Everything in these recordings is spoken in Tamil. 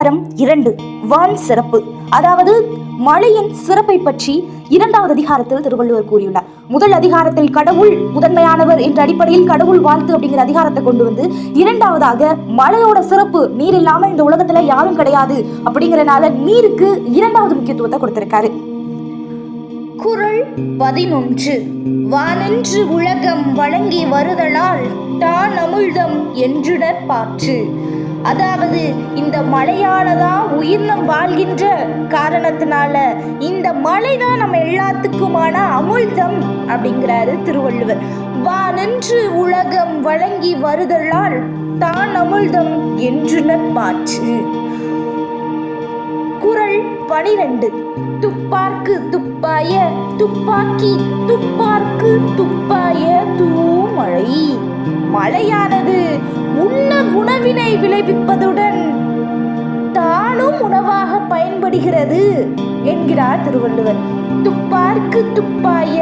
2 வான் சிறப்பு, அதாவது மழையின் சிறப்பை பற்றி 2வது அதிகாரத்தில் திருவள்ளுவர் கூறியுள்ளார். முதல் அதிகாரத்தில் கடவுள் முதன்மையானவர் என்ற அடிப்படையில் கடவுள் வாழ்த்து அப்படிங்கிற அதிகாரத்தை கொண்டு வந்து 2வதாக மழையோட சிறப்பு, நீர் இல்லாம இந்த உலகத்துல யாரும் கிடையாது அப்படிங்கறனால நீருக்கு 2வது முக்கியத்துவத்தை கொடுத்திருக்காரு. குறள் 11. வானென்று உலகம் வழங்கி வருதலால் தான் அமிழ்தம் என்றுடற் பாற்று. அதாவது இந்த மழையாலதான் உயிரினம் வாழ்கின்ற காரணத்தினால இந்த மழை தான் நம்ம எல்லாத்துக்குமான அமிழ்தம் அப்படிங்கிறாரு திருவள்ளுவர். வானென்று உலகம் வழங்கி வருதலால் தான் அமிழ்தம் என்றுடற் பாற்று. குறள் 12. துப்பார்க்கு துப்பாய துப்பாக்கி துப்பார்க்கு துப்பாய தூமழை. மழையானது உண்ண உணவினை விளைவிப்பதுடன் தானும் உணவாக பயன்படுகிறது என்கிறார் திருவள்ளுவர். துப்பார்க்கு துப்பாய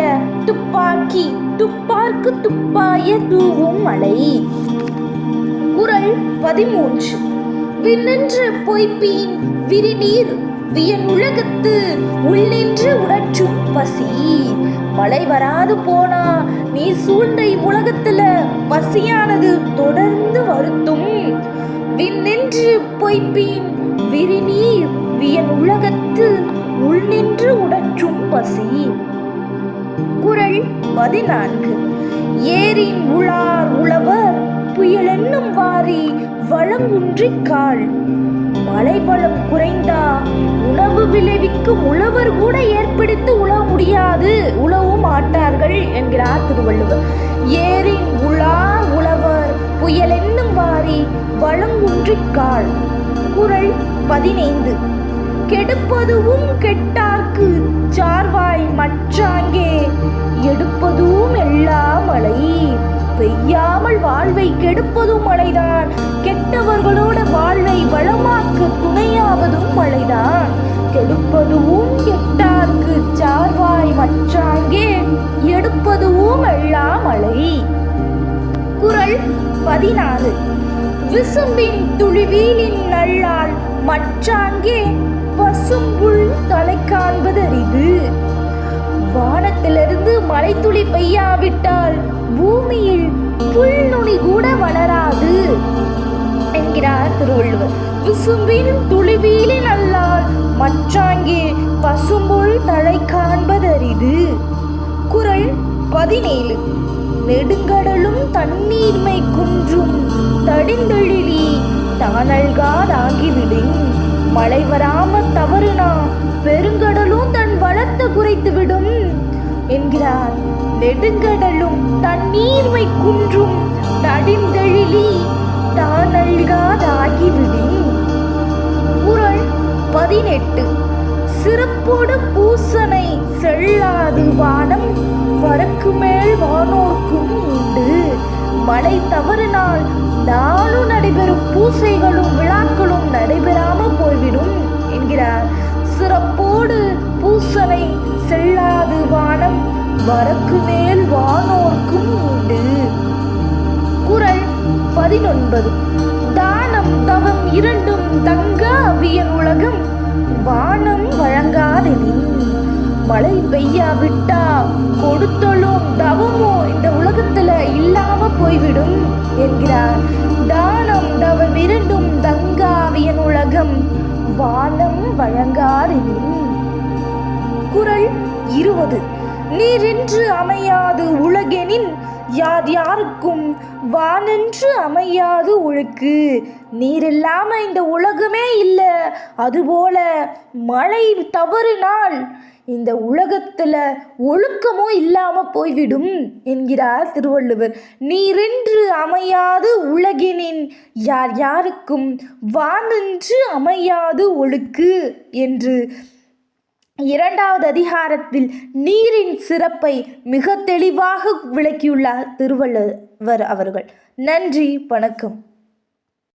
துப்பாக்கி துப்பார்க்கு துப்பாய தூவும் மழை. குறள் 13. விண்ணின்று பொய்ப்பீன் விரிநீர் வியன் உலகத்து உள்ளின்று உணற்றும் பசி. மழை வராது போனா நீ சூழ்ந்த இவ்வுலகத்துல பசியானது தொடர்ந்து வருத்தும். விண்ணின்று பொய்ப்பீன் விரிநீர் வியன் உலகத்து உள்ளின்று உணற்றும் பசி. குறள் 14. ஏரின் உளார் உழவர் புயலென்னும் வாரி வளங்குன்றிக் கால். மழை வளம் குறைந்தா உணவு விளைவிக்கும் உழவர் கூட ஏற்படுத்தி உழவ முடியாது, உழவும் மாட்டார்கள் என்கிறார் திருவள்ளுவர். ஏரின் உளார் உழவர் புயல் என்னும் வாரி வளங்குன்றிக் கால். குறள் 15. கெடுப்பதுவும் கெட்டார்க்கு சார்வாய் மற்றாங்கே எடுப்பதும் எல்லா மழை. பெய்யாமல் வாழ்வை கெடுப்பதும் மழைதான், கெட்டவர்களோட வாழ்வை வளமாக்க துணையாவதும் மழைதான். கெடுப்பதுவும் கெட்டார்க்கு சார்வாய் மற்றாங்கே எடுப்பதும் எல்லா மழை. குறள் 16. விசும்பின் துளிவீலின் நல்லால் மற்றாங்கே பசும்புல் தலை காண்பது அரிது. வானத்திலிருந்து மழை துளி பெய்யாவிட்டால் பூமியில் புல் நுனி கூட வளராது என்கிறார் திருவள்ளுவர். விசும்பின் துளிவீலின் அல்லால் மற்றாங்கே பசும்புல் தலை காண்பது அரிது. குறள் 17. நெடுங்கடலும் தண்ணீர்மை குன்றும் தடிந்தெழிலி தானல்காதாகிவிடும். மழை வராம தவறுனா பெருங்கடலும் தன் வளத்தை குறைத்து விடும் என்கிறார். நெடுங்கடலும் தண்ணீர்மை குன்றும் தடிந்தெழிலி தானல்காதாகிவிடும். குறள் 18. சிறப்போடு பூசனை செல்லாது வானம் வரக்கு மேல் வானோர்க்கும் உண்டு. மழை தவறினால் நாளும் நடைபெறும் பூசைகளும் விழாக்களும் நடைபெறாமல் போய்விடும் என்கிறார். சிறப்போடு பூசனை செல்லாது வானம் வரக்கு மேல் வானோர்க்கும் உண்டு. குறள் 19. தானம் தவம் இரண்டும் தங்க அவியன் உலகம் வானம் வழங்காதெனின். மழை பெய்யாவிட்டா கொடுத்தலும் தவமோ இந்த உலகத்துல இல்லாம போய்விடும் என்கிறார். தானம் தவம் இரண்டும் தங்காவியன் உலகம் வானம் வழங்காதெனின். குறள் 20. நீரென்று அமையாது உலகெனின் யார் யாருக்கும் வானென்று அமையாது ஒழுக்கு. நீர் இல்லாம இந்த உலகமே இல்லை, அதுபோல மழை தவறினால் இந்த உலகத்துல ஒழுக்கமும் இல்லாம போய்விடும் என்கிறார் திருவள்ளுவர். நீரென்று அமையாது உலகினின் யார் யாருக்கும் வானென்று அமையாது ஒழுக்கு என்று 2வது அதிகாரத்தில் நீரின் சிறப்பை மிக தெளிவாக விளக்கியுள்ளார் திருவள்ளுவர் அவர்கள். நன்றி, வணக்கம்.